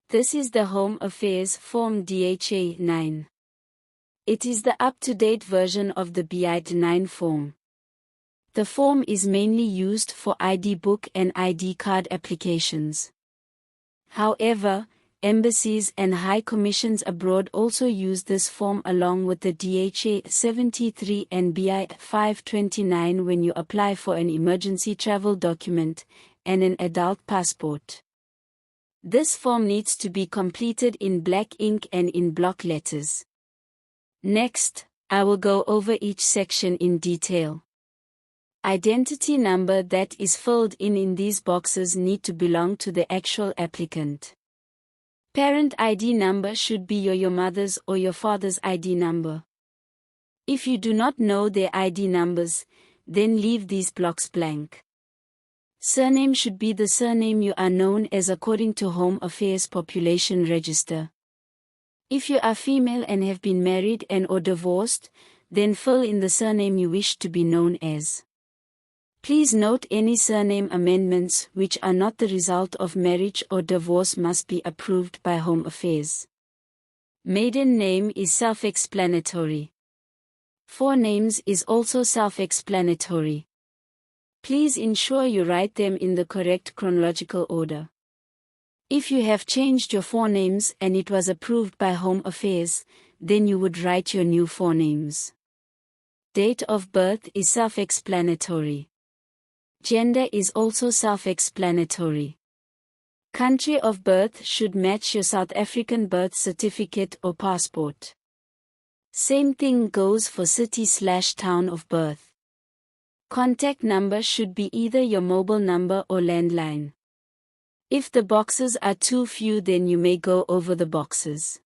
This is the Home Affairs Form DHA-9. It is the up-to-date version of the BI-9 form. The form is mainly used for ID book and ID card applications. However, embassies and high commissions abroad also use this form along with the DHA-73 and BI-529 when you apply for an emergency travel document and an adult passport. This form needs to be completed in black ink and in block letters. Next, I will go over each section in detail. Identity number that is filled in these boxes need to belong to the actual applicant. Parent ID number should be your mother's or your father's ID number. If you do not know their ID numbers, then leave these blocks blank. Surname should be the surname you are known as according to Home Affairs Population Register. If you are female and have been married and/or divorced, then fill in the surname you wish to be known as. Please note any surname amendments which are not the result of marriage or divorce must be approved by Home Affairs. Maiden name is self-explanatory. Forenames is also self-explanatory. Please ensure you write them in the correct chronological order. If you have changed your forenames and it was approved by Home Affairs, then you would write your new forenames. Date of birth is self-explanatory. Gender is also self-explanatory. Country of birth should match your South African birth certificate or passport. Same thing goes for city/town of birth. Contact number should be either your mobile number or landline. If the boxes are too few, then you may go over the boxes.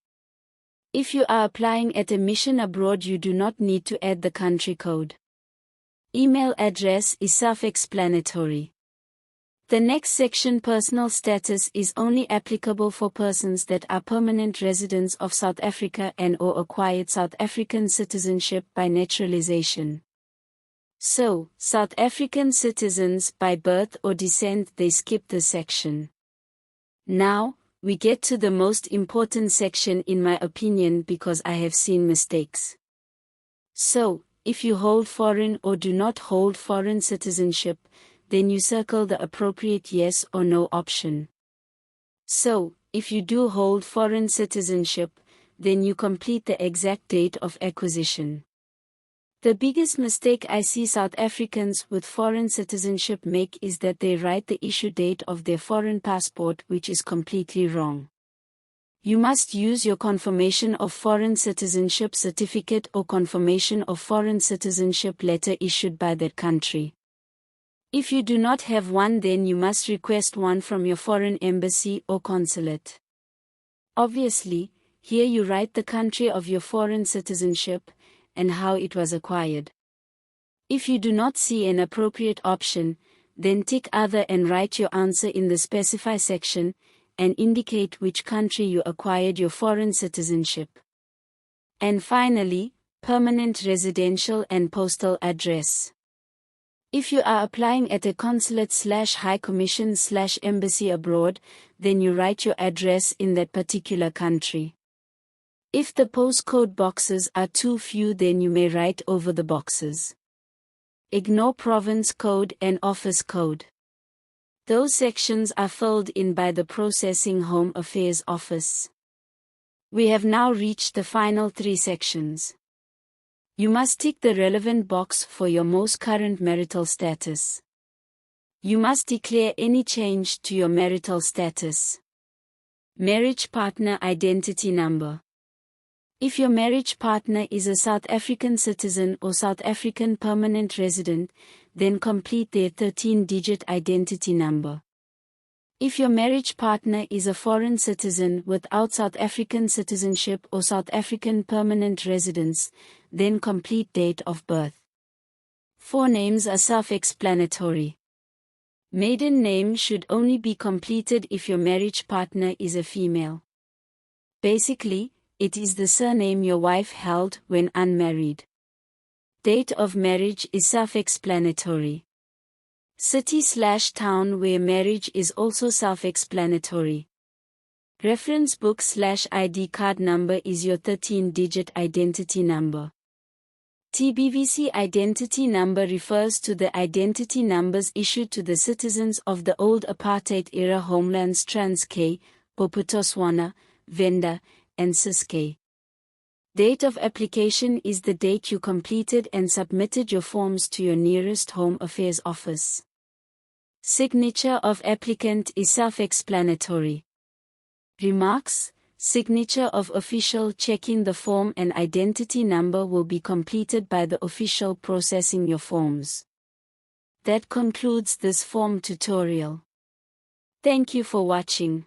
If you are applying at a mission abroad, you do not need to add the country code. Email address is self-explanatory. The next section, personal status, is only applicable for persons that are permanent residents of South Africa and/or acquired South African citizenship by naturalization. So, South African citizens by birth or descent, they skip this section. Now, we get to the most important section in my opinion because I have seen mistakes. So, if you hold foreign or do not hold foreign citizenship, then you circle the appropriate yes or no option. So, if you do hold foreign citizenship, then you complete the exact date of acquisition. The biggest mistake I see South Africans with foreign citizenship make is that they write the issue date of their foreign passport, which is completely wrong. You must use your confirmation of foreign citizenship certificate or confirmation of foreign citizenship letter issued by that country. If you do not have one, then you must request one from your foreign embassy or consulate. Obviously, here you write the country of your foreign citizenship and how it was acquired. If you do not see an appropriate option, then tick other and write your answer in the specify section and indicate which country you acquired your foreign citizenship. And finally, permanent residential and postal address. If you are applying at a consulate/high commission/embassy abroad, then you write your address in that particular country. If the postcode boxes are too few, then you may write over the boxes. Ignore province code and office code. Those sections are filled in by the processing Home Affairs office. We have now reached the final 3 sections. You must tick the relevant box for your most current marital status. You must declare any change to your marital status. Marriage partner identity number. If your marriage partner is a South African citizen or South African permanent resident, then complete their 13-digit identity number. If your marriage partner is a foreign citizen without South African citizenship or South African permanent residence, then complete date of birth. Forenames are self-explanatory. Maiden name should only be completed if your marriage partner is a female. Basically, it is the surname your wife held when unmarried. Date of marriage is self-explanatory. City/town where marriage is also self-explanatory. Reference book/ID card number is your 13-digit identity number. TBVC identity number refers to the identity numbers issued to the citizens of the old apartheid-era homelands Transkei, Bophuthatswana, Venda, and Ciskei. Date of application is the date you completed and submitted your forms to your nearest Home Affairs office. Signature of applicant is self-explanatory. Remarks: signature of official checking the form and identity number will be completed by the official processing your forms. That concludes this form tutorial. Thank you for watching.